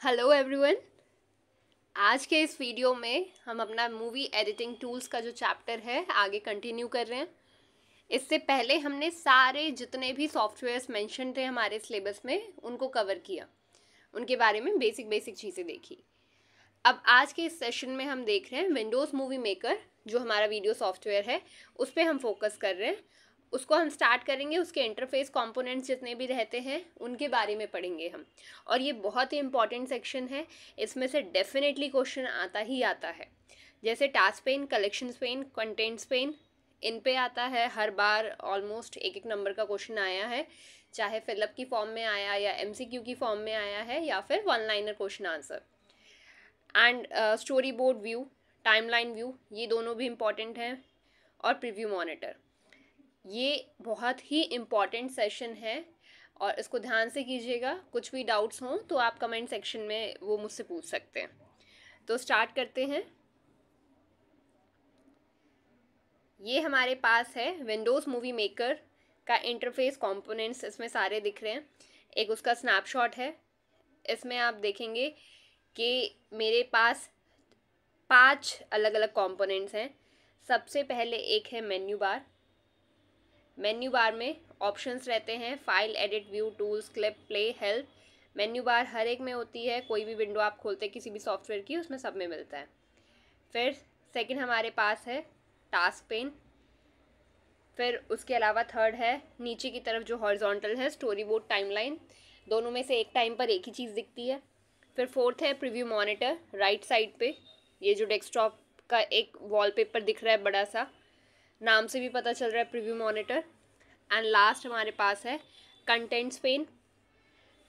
Hello everyone. आज के इस वीडियो में हम अपना मूवी एडिटिंग टूल्स का जो चैप्टर है आगे कंटिन्यू कर रहे हैं। इससे पहले हमने सारे जितने भी सॉफ्टवेयर्स मेंशन थे हमारे सिलेबस में उनको कवर किया, उनके बारे में बेसिक चीज़ें देखी। अब आज के इस सेशन में हम देख रहे हैं विंडोज़ मूवी मेकर, जो हमारा वीडियो सॉफ्टवेयर है उस पर हम फोकस कर रहे हैं। उसको हम स्टार्ट करेंगे, उसके इंटरफेस कंपोनेंट्स जितने भी रहते हैं उनके बारे में पढ़ेंगे हम। और ये बहुत ही इंपॉर्टेंट सेक्शन है, इसमें से डेफिनेटली क्वेश्चन आता ही आता है। जैसे task pane, collection pane, contents pane, इन पे आता है हर बार। ऑलमोस्ट एक नंबर का क्वेश्चन आया है, चाहे फिलअप की फॉर्म में आया या एमसीक्यू की फॉर्म में आया है या फिर one liner question answer. And story board view, timeline view, ये दोनों भी इम्पॉर्टेंट हैं। और प्रीव्यू मॉनिटर, ये बहुत ही इम्पॉर्टेंट सेशन है और इसको ध्यान से कीजिएगा। कुछ भी डाउट्स हों तो आप कमेंट सेक्शन में वो मुझसे पूछ सकते हैं। तो स्टार्ट करते हैं। ये हमारे पास है विंडोज़ मूवी मेकर का इंटरफेस कंपोनेंट्स, इसमें सारे दिख रहे हैं। एक उसका स्नैपशॉट है। इसमें आप देखेंगे कि मेरे पास 5 अलग अलग कंपोनेंट्स हैं। सबसे पहले एक है मेन्यू बार। मेन्यू बार में ऑप्शंस रहते हैं, file, edit, view, tools, clip, play, help. Menu bar हर एक में होती है, कोई भी विंडो आप खोलते हैं किसी भी सॉफ्टवेयर की उसमें सब में मिलता है। फिर सेकंड हमारे पास है टास्क पेन। फिर उसके अलावा थर्ड है नीचे की तरफ जो हॉरिजॉन्टल है स्टोरी बोर्ड, टाइमलाइन। दोनों में से एक टाइम पर एक ही चीज़ दिखती है। फिर फोर्थ है प्रीव्यू मॉनिटर, राइट साइड पे ये जो डेस्कटॉप का एक वॉलपेपर दिख रहा है बड़ा सा, नाम से भी पता चल रहा है प्रीव्यू मॉनिटर। एंड लास्ट हमारे पास है कंटेंट्स पेन।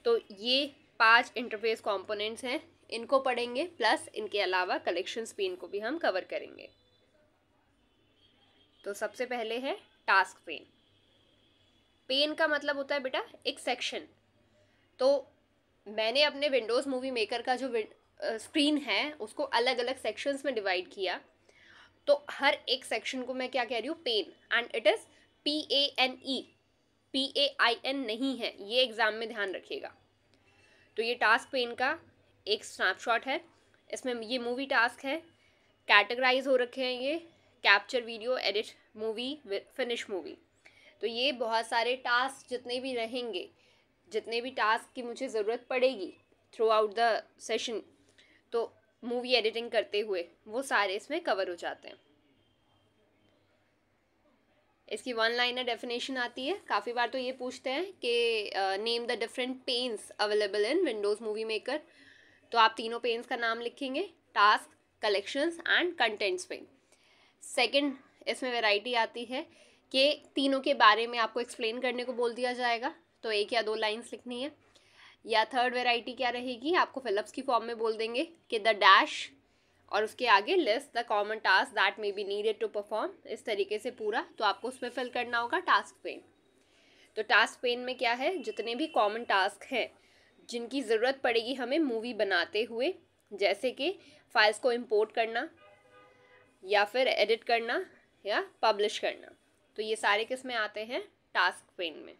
तो ये 5 इंटरफेस कंपोनेंट्स हैं, इनको पढ़ेंगे, प्लस इनके अलावा कलेक्शंस पेन को भी हम कवर करेंगे। तो सबसे पहले है टास्क पेन। पेन का मतलब होता है बेटा एक सेक्शन। तो मैंने अपने विंडोज़ मूवी मेकर का जो स्क्रीन है उसको अलग अलग सेक्शंस में डिवाइड किया। तो हर एक सेक्शन को मैं क्या कह रही हूँ, pane. And it is PANE, PAIN नहीं है, ये एग्ज़ाम में ध्यान रखिएगा। तो ये टास्क पेन का एक स्नैपशॉट है। इसमें ये मूवी टास्क है, कैटेगराइज हो रखे हैं ये, capture video, edit movie, finish movie. तो ये बहुत सारे टास्क जितने भी रहेंगे, जितने भी टास्क की मुझे ज़रूरत पड़ेगी थ्रू आउट द सेशन, तो मूवी एडिटिंग करते हुए वो सारे इसमें कवर हो जाते हैं। इसकी वन लाइनर डेफिनेशन आती है। काफ़ी बार तो ये पूछते हैं कि name the different panes available in Windows Movie Maker. तो आप तीनों पेन्स का नाम लिखेंगे, task, collections and contents pane. Second इसमें वैरायटी आती है कि तीनों के बारे में आपको एक्सप्लेन करने को बोल दिया जाएगा, तो 1 या 2 लाइन्स लिखनी है। या थर्ड वैरायटी क्या रहेगी, आपको फिलअप्स की फॉर्म में बोल देंगे कि द डैश और उसके आगे list the common task that may be needed to perform, इस तरीके से पूरा। तो आपको उसमें फिल करना होगा टास्क पेन। तो टास्क पेन में क्या है, जितने भी कॉमन टास्क हैं जिनकी ज़रूरत पड़ेगी हमें मूवी बनाते हुए, जैसे कि फाइल्स को इंपोर्ट करना या फिर एडिट करना या पब्लिश करना, तो ये सारे किस में आते हैं, टास्क पेन में।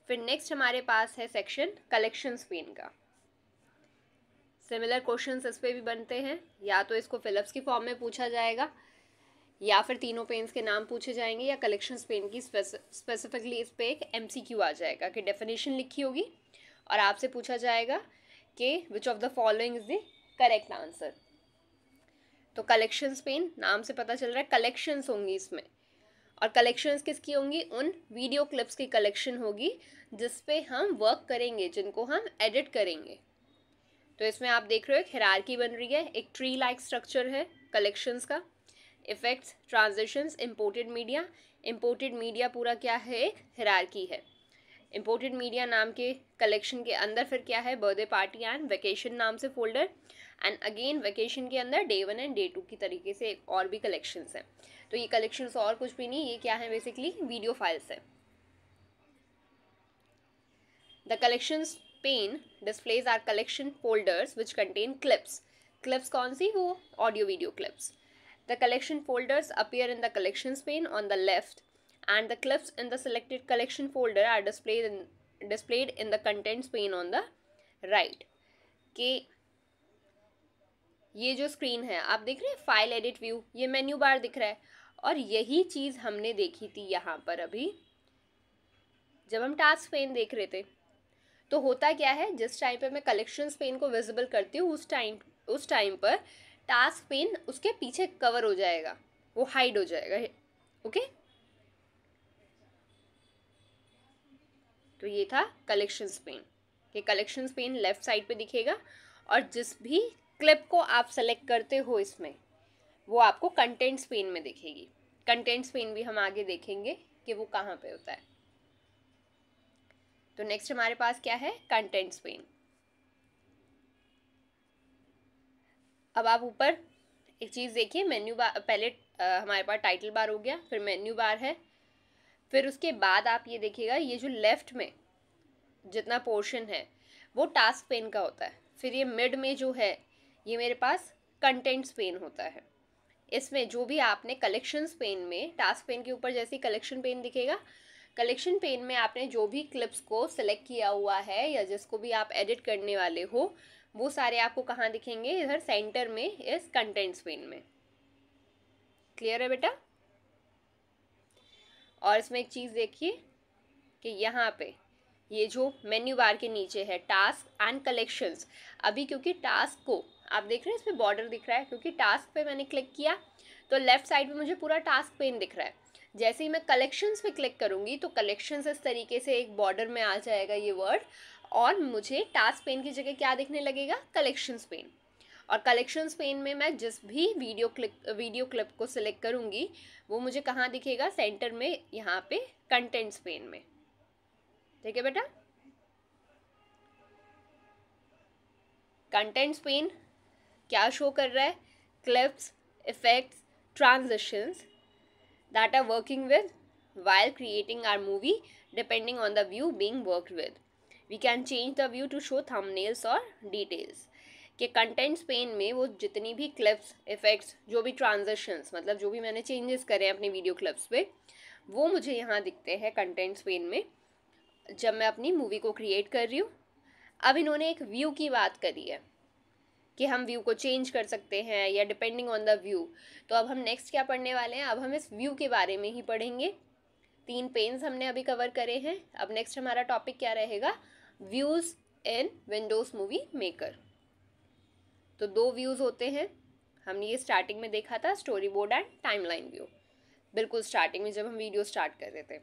फिर नेक्स्ट हमारे पास है सेक्शन कलेक्शंस पेन का। सिमिलर क्वेश्चंस इस पे भी बनते हैं, या तो इसको फिलअप्स की फॉर्म में पूछा जाएगा या फिर तीनों पेन्स के नाम पूछे जाएंगे, या कलेक्शंस पेन की स्पेसिफिकली इस पे एक MCQ आ जाएगा कि डेफिनेशन लिखी होगी और आपसे पूछा जाएगा कि which of the following is the correct answer. तो कलेक्शंस पेन नाम से पता चल रहा है कलेक्शंस होंगी इसमें। और कलेक्शंस किसकी होंगी, उन वीडियो क्लिप्स की कलेक्शन होगी जिस पे हम वर्क करेंगे, जिनको हम एडिट करेंगे। तो इसमें आप देख रहे हो एक हायरार्की बन रही है, एक ट्री लाइक स्ट्रक्चर है कलेक्शंस का। इफेक्ट्स, ट्रांजिशंस, इम्पोर्टेड मीडिया पूरा क्या है, एक हायरार्की है। इम्पोर्टेड मीडिया नाम के कलेक्शन के अंदर फिर क्या है, बर्थडे पार्टी एंड वेकेशन नाम से फोल्डर। एंड अगेन वेकेशन के अंदर डे 1 एंड डे 2 की तरीके से और भी कलेक्शंस हैं। तो ये कलेक्शंस और कुछ भी नहीं, ये क्या है, बेसिकली वीडियो फाइल्स है। The collections pane displays our collection folders which contain clips. Clips कौन सी, वो audio video clips. The collection folders appear in the collections pane on the left and the clips in the selected collection folder are displayed in the contents pane on the right. कि ये जो screen है आप देख रहे हैं, file edit view, ये menu bar दिख रहा है। और यही चीज़ हमने देखी थी यहाँ पर अभी जब हम टास्क पेन देख रहे थे। तो होता क्या है, जिस टाइम पे मैं कलेक्शंस पेन को विजिबल करती हूँ उस टाइम पर टास्क पेन उसके पीछे कवर हो जाएगा, वो हाइड हो जाएगा। ओके, तो ये था कलेक्शंस पेन। कि कलेक्शंस पेन लेफ्ट साइड पे दिखेगा और जिस भी क्लिप को आप सेलेक्ट करते हो इसमें वो आपको कंटेंट्स पेन में दिखेगी। कंटेंट्स पेन भी हम आगे देखेंगे कि वो कहाँ पे होता है। तो नेक्स्ट हमारे पास क्या है, कंटेंट्स पेन। अब आप ऊपर एक चीज़ देखिए, मेन्यू बार पहले हमारे पास टाइटल बार हो गया, फिर मेन्यू बार है, फिर उसके बाद आप ये देखिएगा ये जो लेफ्ट में जितना पोर्शन है वो टास्क पेन का होता है। फिर ये मिड में जो है ये मेरे पास कंटेंट्स पेन होता है। इसमें जो भी आपने कलेक्शंस पेन में, टास्क पेन के ऊपर जैसे कलेक्शन पेन दिखेगा, कलेक्शन पेन में आपने जो भी क्लिप्स को सिलेक्ट किया हुआ है या जिसको भी आप एडिट करने वाले हो वो सारे आपको कहाँ दिखेंगे, इधर सेंटर में, इस कंटेंट्स पेन में। क्लियर है बेटा? और इसमें एक चीज़ देखिए कि यहाँ पे ये जो मेन्यू बार के नीचे है टास्क एंड कलेक्शंस, अभी क्योंकि टास्क को आप देख रहे हैं इसमें बॉर्डर दिख रहा है, क्योंकि टास्क पे मैंने क्लिक किया तो लेफ्ट साइड पे मुझे पूरा टास्क पेन दिख रहा है। जैसे ही मैं कलेक्शंस पे क्लिक करूँगी तो कलेक्शंस इस तरीके से एक बॉर्डर में आ जाएगा ये वर्ड, और मुझे टास्क पेन की जगह क्या दिखने लगेगा, कलेक्शंस पेन। और कलेक्शंस पेन में मैं जिस भी वीडियो क्लिप को सिलेक्ट करूँगी वो मुझे कहाँ दिखेगा, सेंटर में, यहाँ पे कंटेंट्स पेन में। ठीक है बेटा? कंटेंट्स पेन क्या शो कर रहा है, clips, effects, transitions that are working with while creating our movie depending on the view being worked with. We can change the view to show thumbnails or details. कि contents pane में वो जितनी भी clips, effects, जो भी transitions, मतलब जो भी मैंने चेंजेस करे अपने वीडियो क्लिप्स पे, वो मुझे यहाँ दिखते हैं कंटेंट्स पेन में जब मैं अपनी मूवी को क्रिएट कर रही हूँ। अब इन्होंने एक व्यू की बात करी है कि हम व्यू को चेंज कर सकते हैं या डिपेंडिंग ऑन द व्यू। तो अब हम नेक्स्ट क्या पढ़ने वाले हैं, अब हम इस व्यू के बारे में ही पढ़ेंगे। 3 पेन्स हमने अभी कवर करे हैं। अब नेक्स्ट हमारा टॉपिक क्या रहेगा, views in Windows Movie Maker. तो 2 व्यूज़ होते हैं, हमने ये स्टार्टिंग में देखा था, story board and timeline view, बिल्कुल स्टार्टिंग में जब हम वीडियो स्टार्ट कर रहे थे।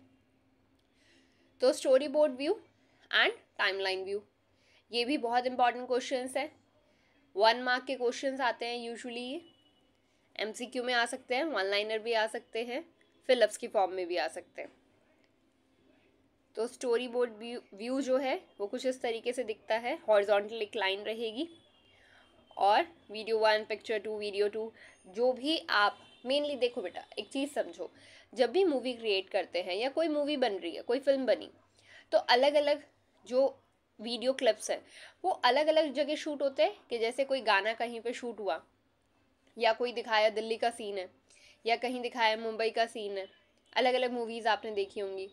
तो story board view and timeline view, ये भी बहुत इंपॉर्टेंट क्वेश्चंस है। 1 मार्क के क्वेश्चंस आते हैं यूजुअली, ये MCQ में आ सकते हैं, 1 लाइनर भी आ सकते हैं, फिलिप्स की फॉर्म में भी आ सकते हैं। तो स्टोरी बोर्ड व्यू जो है वो कुछ इस तरीके से दिखता है, हॉरिजॉन्टल एक लाइन रहेगी और वीडियो 1, पिक्चर 2, वीडियो 2, जो भी आप मेनली देखो बेटा, एक चीज़ समझो, जब भी मूवी क्रिएट करते हैं या कोई मूवी बन रही है, कोई फिल्म बनी, तो अलग अलग जो वीडियो क्लिप्स हैं वो अलग अलग जगह शूट होते हैं। कि जैसे कोई गाना कहीं पे शूट हुआ या कोई दिखाया दिल्ली का सीन है या कहीं दिखाया मुंबई का सीन है, अलग अलग मूवीज़ आपने देखी होंगी,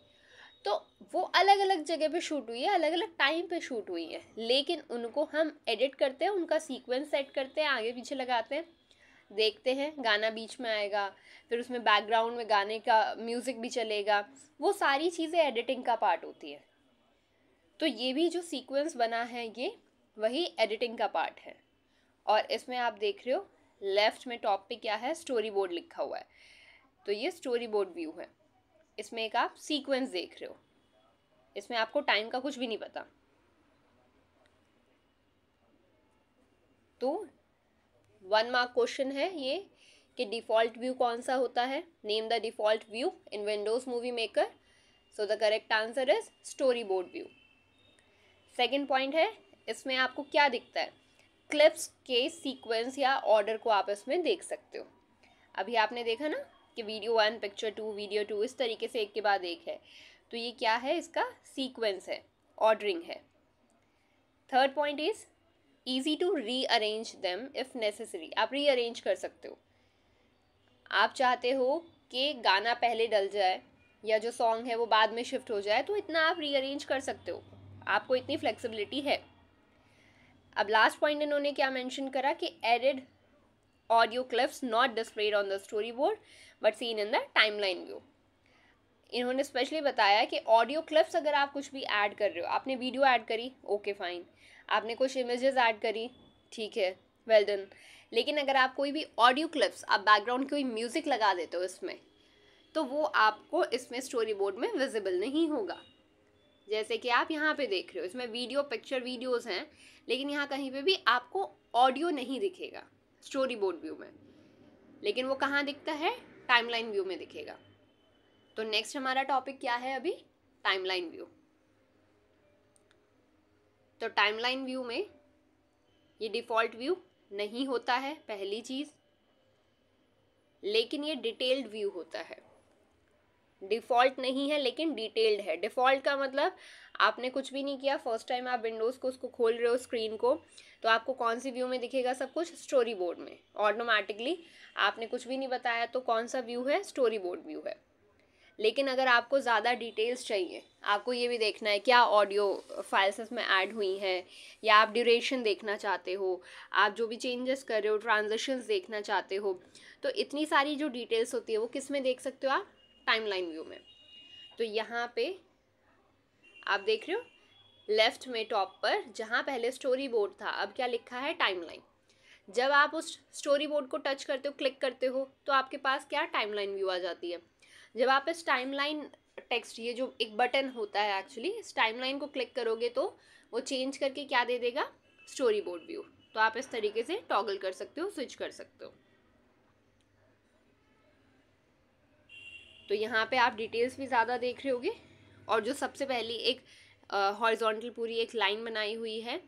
तो वो अलग अलग जगह पे शूट हुई है, अलग अलग टाइम पे शूट हुई है, लेकिन उनको हम एडिट करते हैं, उनका सीक्वेंस सेट करते हैं, आगे पीछे लगाते हैं, देखते हैं, गाना बीच में आएगा, फिर उसमें बैकग्राउंड में गाने का म्यूज़िक भी चलेगा, वो सारी चीज़ें एडिटिंग का पार्ट होती है। तो ये भी जो सीक्वेंस बना है ये वही एडिटिंग का पार्ट है। और इसमें आप देख रहे हो लेफ्ट में टॉप पे क्या है, स्टोरी बोर्ड लिखा हुआ है, तो ये स्टोरी बोर्ड व्यू है। इसमें एक आप सीक्वेंस देख रहे हो, इसमें आपको टाइम का कुछ भी नहीं पता। तो 1 मार्क क्वेश्चन है ये कि डिफ़ॉल्ट व्यू कौन सा होता है, name the default view in Windows Movie maker. So the correct answer is story board view. Second point है, इसमें आपको क्या दिखता है, क्लिप्स के सीक्वेंस या ऑर्डर को आप इसमें देख सकते हो। अभी आपने देखा ना कि वीडियो 1, पिक्चर 2, वीडियो 2, इस तरीके से एक के बाद एक है, तो ये क्या है, इसका सीक्वेंस है, ऑर्डरिंग है। Third point is easy to rearrange them if necessary, आप रीअरेंज कर सकते हो। आप चाहते हो कि गाना पहले डल जाए या जो सॉन्ग है वो बाद में शिफ्ट हो जाए, तो इतना आप रीअरेंज कर सकते हो, आपको इतनी फ्लेक्सिबिलिटी है। अब लास्ट पॉइंट इन्होंने क्या मेंशन करा कि added audio clips not displayed on the story board but seen in the timeline view. इन्होंने स्पेशली बताया कि ऑडियो क्लिप्स अगर आप कुछ भी ऐड कर रहे हो, आपने वीडियो ऐड करी, ओके फाइन, आपने कुछ इमेजेस ऐड करी, ठीक है, वेल डन, लेकिन अगर आप कोई भी ऑडियो क्लिप्स, आप बैकग्राउंड कोई म्यूजिक लगा देते हो इसमें, तो वो आपको इसमें स्टोरी बोर्ड में विजिबल नहीं होगा। जैसे कि आप यहाँ पे देख रहे हो, इसमें वीडियो पिक्चर वीडियोस हैं, लेकिन यहाँ कहीं पे भी आपको ऑडियो नहीं दिखेगा स्टोरी बोर्ड व्यू में, लेकिन वो कहाँ दिखता है, टाइमलाइन व्यू में दिखेगा। तो नेक्स्ट हमारा टॉपिक क्या है अभी, टाइमलाइन व्यू। तो टाइमलाइन व्यू में ये डिफ़ॉल्ट व्यू नहीं होता है पहली चीज़, लेकिन ये डिटेल्ड व्यू होता है। डिफ़ॉल्ट नहीं है लेकिन डिटेल्ड है। डिफ़ॉल्ट का मतलब आपने कुछ भी नहीं किया, फर्स्ट टाइम आप विंडोज़ को उसको खोल रहे हो स्क्रीन को, तो आपको कौन सी व्यू में दिखेगा सब कुछ, स्टोरी बोर्ड में ऑटोमेटिकली। आपने कुछ भी नहीं बताया तो कौन सा व्यू है, स्टोरी बोर्ड व्यू है। लेकिन अगर आपको ज़्यादा डिटेल्स चाहिए, आपको ये भी देखना है क्या ऑडियो फाइल्स इसमें ऐड हुई हैं, या आप ड्यूरेशन देखना चाहते हो, आप जो भी चेंजेस कर रहे हो, ट्रांजिशंस देखना चाहते हो, तो इतनी सारी जो डिटेल्स होती है वो किस में देख सकते हो आप, टाइमलाइन व्यू में। तो यहाँ पे आप देख रहे हो लेफ्ट में टॉप पर, जहाँ पहले स्टोरी बोर्ड था अब क्या लिखा है, टाइमलाइन। जब आप उस स्टोरी बोर्ड को टच करते हो, क्लिक करते हो, तो आपके पास क्या, टाइमलाइन व्यू आ जाती है। जब आप इस टाइमलाइन टेक्स्ट, ये जो एक बटन होता है एक्चुअली, इस टाइमलाइन को क्लिक करोगे तो वो चेंज करके क्या दे देगा, स्टोरी बोर्ड व्यू। तो आप इस तरीके से टॉगल कर सकते हो, स्विच कर सकते हो। तो यहाँ पे आप डिटेल्स भी ज़्यादा देख रहे होगे, और जो सबसे पहली एक हॉरिजॉन्टल पूरी एक लाइन बनाई हुई है,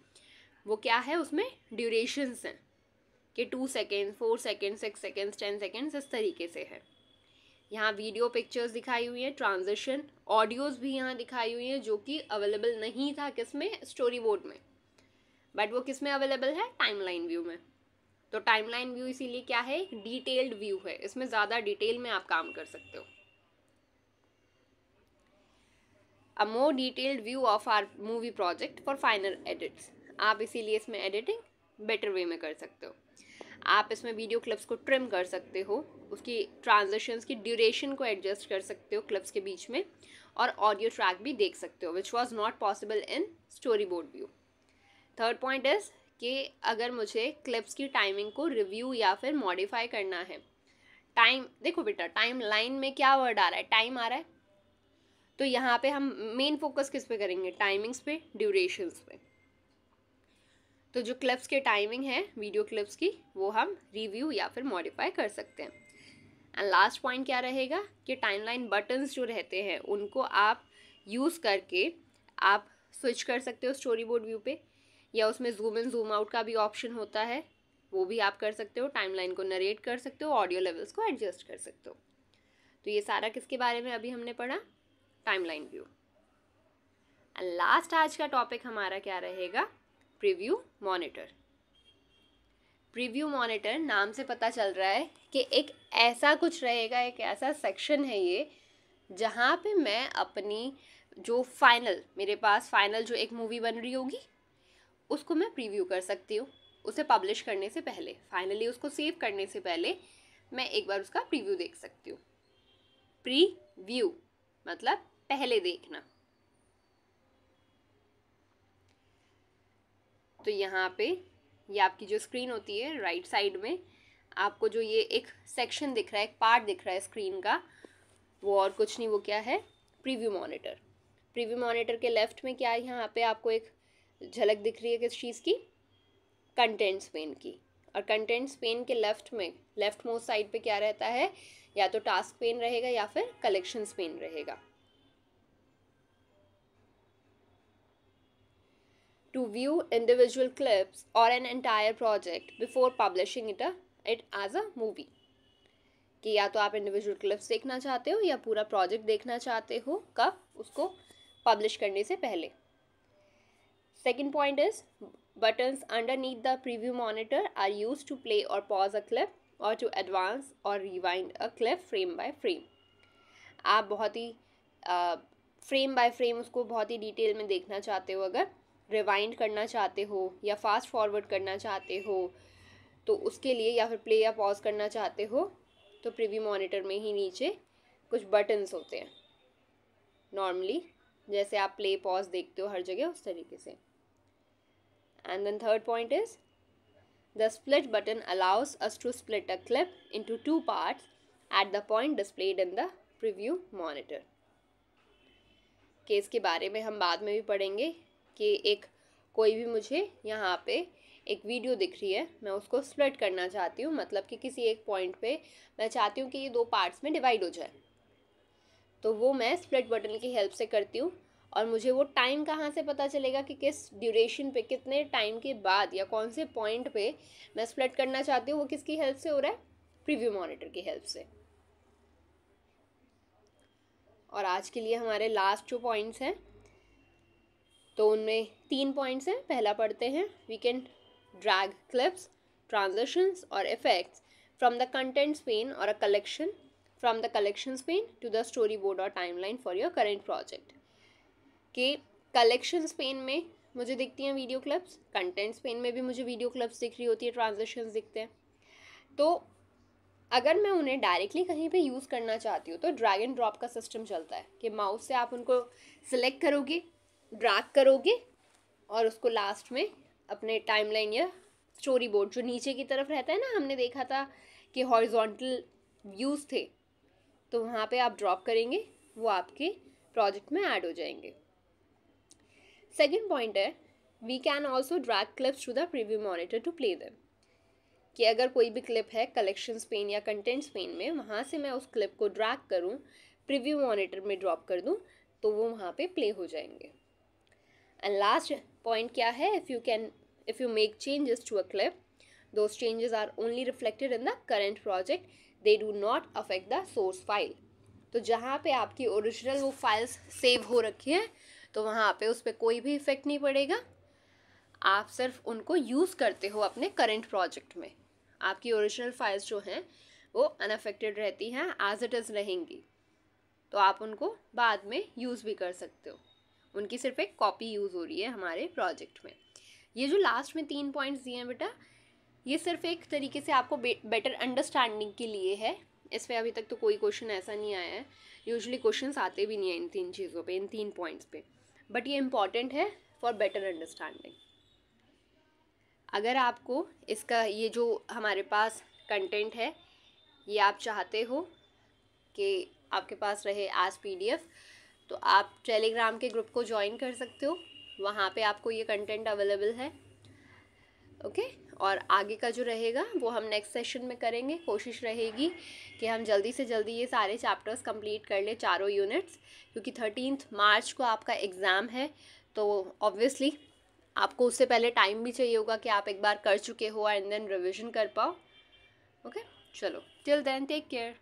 वो क्या है, उसमें ड्यूरेशंस हैं कि 2 सेकेंड, 4 सेकेंड, 6 सेकेंड्स, 10 सेकेंड्स, इस तरीके से है। यहाँ वीडियो पिक्चर्स दिखाई हुई हैं, ट्रांजिशन, ऑडियोज़ भी यहाँ दिखाई हुई हैं, जो कि अवेलेबल नहीं था किसमें, स्टोरी बोर्ड में, बट वो किस में अवेलेबल है, टाइमलाइन व्यू में। तो टाइमलाइन व्यू इसीलिए क्या है, डिटेल्ड व्यू है, इसमें ज़्यादा डिटेल में आप काम कर सकते हो। A more detailed view of our movie project for final edits. आप इसीलिए इसमें एडिटिंग बेटर वे में कर सकते हो। आप इसमें वीडियो क्लिप्स को ट्रिम कर सकते हो, उसकी ट्रांजिशंस की ड्यूरेशन को एडजस्ट कर सकते हो क्लिप्स के बीच में, और ऑडियो ट्रैक भी देख सकते हो, which was not possible in story board view. Third point is कि अगर मुझे क्लिप्स की टाइमिंग को रिव्यू या फिर मॉडिफाई करना है, टाइम, देखो बेटा टाइम लाइन में क्या वर्ड आ रहा है, टाइम आ रहा है, तो यहाँ पे हम मेन फोकस किस पे करेंगे, टाइमिंग्स पे, ड्यूरेशंस पे। तो जो क्लिप्स के टाइमिंग है वीडियो क्लिप्स की, वो हम रिव्यू या फिर मॉडिफाई कर सकते हैं। एंड लास्ट पॉइंट क्या रहेगा कि टाइमलाइन बटन्स जो रहते हैं उनको आप यूज़ करके आप स्विच कर सकते हो स्टोरी बोर्ड व्यू पे, या उसमें जूम इन जूम आउट का भी ऑप्शन होता है, वो भी आप कर सकते हो, टाइमलाइन को नरेट कर सकते हो, ऑडियो लेवल्स को एडजस्ट कर सकते हो। तो ये सारा किसके बारे में अभी हमने पढ़ा, टाइमलाइन व्यू। एंड लास्ट आज का टॉपिक हमारा क्या रहेगा, प्रीव्यू मॉनिटर। प्रीव्यू मॉनिटर नाम से पता चल रहा है कि एक ऐसा कुछ रहेगा, एक ऐसा सेक्शन है ये, जहाँ पे मैं अपनी जो फाइनल, मेरे पास फाइनल जो एक मूवी बन रही होगी उसको मैं प्रीव्यू कर सकती हूँ। उसे पब्लिश करने से पहले, फाइनली उसको सेव करने से पहले मैं एक बार उसका प्रीव्यू देख सकती हूँ। प्रीव्यू मतलब पहले देखना। तो यहाँ पे ये आपकी जो स्क्रीन होती है राइट साइड में, आपको जो ये एक सेक्शन दिख रहा है, एक पार्ट दिख रहा है स्क्रीन का, वो और कुछ नहीं, वो क्या है, प्रीव्यू मॉनिटर। प्रीव्यू मॉनिटर के लेफ्ट में क्या है, यहाँ पे आपको एक झलक दिख रही है किस चीज़ की, कंटेंट्स पेन की। और कंटेंट्स पेन के लेफ्ट में, लेफ्ट मोस्ट साइड पे क्या रहता है, या तो टास्क पेन रहेगा या फिर कलेक्शंस पेन रहेगा। To view individual clips or an entire project before publishing it as a movie, कि या तो आप इंडिविजुअल क्लिप्स देखना चाहते हो या पूरा प्रोजेक्ट देखना चाहते हो, कब, उसको पब्लिश करने से पहले। Second point is buttons underneath the preview monitor are used to play or pause a clip or to advance or rewind a clip frame by frame. आप बहुत ही फ्रेम बाय फ्रेम उसको बहुत ही डिटेल में देखना चाहते हो अगर, रिवाइंड करना चाहते हो या फास्ट फॉरवर्ड करना चाहते हो तो उसके लिए, या फिर प्ले या पॉज करना चाहते हो तो प्रीव्यू मॉनिटर में ही नीचे कुछ बटन्स होते हैं नॉर्मली, जैसे आप प्ले पॉज देखते हो हर जगह उस तरीके से. And then third point is the split button allows us to split a clip into 2 parts at the point displayed in the preview monitor. Case के बारे में हम बाद में भी पढ़ेंगे कि एक कोई भी मुझे यहाँ पे एक वीडियो दिख रही है, मैं उसको स्प्लिट करना चाहती हूँ, मतलब कि किसी एक पॉइंट पे मैं चाहती हूँ कि ये 2 पार्ट्स में डिवाइड हो जाए, तो वो मैं स्प्लिट बटन की हेल्प से करती हूँ. और मुझे वो टाइम कहाँ से पता चलेगा कि किस ड्यूरेशन पे, कितने टाइम के बाद या कौन से पॉइंट पे मैं स्प्लिट करना चाहती हूँ, वो किसकी हेल्प से हो रहा है? प्रीव्यू मॉनिटर की हेल्प से. और आज के लिए हमारे लास्ट जो पॉइंट्स हैं तो उनमें 3 पॉइंट्स हैं. पहला पढ़ते हैं. We can drag clips, transitions और effects from the contents pane और a collection from the collections pane to the storyboard और timeline for your current project. कि कलेक्शंस पेन में मुझे दिखती हैं वीडियो क्लिप्स, कंटेंट्स पेन में भी मुझे वीडियो क्लिप्स दिख रही होती है, ट्रांजिशंस दिखते हैं. तो अगर मैं उन्हें डायरेक्टली कहीं पे यूज़ करना चाहती हूँ तो ड्रैग एंड ड्रॉप का सिस्टम चलता है कि माउस से आप उनको सिलेक्ट करोगे, ड्रैग करोगे और उसको लास्ट में अपने टाइमलाइन या स्टोरी बोर्ड जो नीचे की तरफ रहता है ना, हमने देखा था कि हॉरिजॉन्टल व्यूज़ थे, तो वहाँ पे आप ड्रॉप करेंगे, वो आपके प्रोजेक्ट में ऐड हो जाएंगे. सेकेंड पॉइंट है we can also drag clips to the preview monitor to play them. कि अगर कोई भी क्लिप है कलेक्शंस पेन या कंटेंट्स पेन में, वहाँ से मैं उस क्लिप को ड्रैग करूँ, प्रीव्यू मॉनिटर में ड्रॉप कर दूँ तो वो वहाँ पे प्ले हो जाएंगे. एंड लास्ट पॉइंट क्या है? If you make changes to a clip, those changes are only reflected in the current project, they do not affect the source file. तो जहाँ पे आपकी ओरिजिनल वो फाइल्स सेव हो रखी हैं तो वहाँ पे उस पर कोई भी इफेक्ट नहीं पड़ेगा. आप सिर्फ उनको यूज़ करते हो अपने करेंट प्रोजेक्ट में. आपकी ओरिजिनल फाइल्स जो हैं वो अनअफेक्टेड रहती हैं, एज इट इज़ रहेंगी, तो आप उनको बाद में यूज़ भी कर सकते हो. उनकी सिर्फ एक कॉपी यूज़ हो रही है हमारे प्रोजेक्ट में. ये जो लास्ट में 3 पॉइंट्स दिए हैं बेटा, ये सिर्फ एक तरीके से आपको बेटर अंडरस्टैंडिंग के लिए है. इस पर अभी तक तो कोई क्वेश्चन ऐसा नहीं आया है, यूजुअली क्वेश्चंस आते भी नहीं हैं इन 3 चीज़ों पे, इन 3 पॉइंट्स पे, बट ये इम्पॉर्टेंट है फॉर बेटर अंडरस्टैंडिंग. अगर आपको इसका ये जो हमारे पास कंटेंट है ये आप चाहते हो कि आपके पास रहे एज PDF, तो आप टेलीग्राम के ग्रुप को ज्वाइन कर सकते हो. वहाँ पे आपको ये कंटेंट अवेलेबल है. ओके. और आगे का जो रहेगा वो हम नेक्स्ट सेशन में करेंगे. कोशिश रहेगी कि हम जल्दी से जल्दी ये सारे चैप्टर्स कंप्लीट कर ले, चारों यूनिट्स, क्योंकि 13 मार्च को आपका एग्ज़ाम है. तो ऑब्वियसली आपको उससे पहले टाइम भी चाहिए होगा कि आप एक बार कर चुके हो एंड देन रिविजन कर पाओ. ओके. चलो, टिल देन टेक केयर.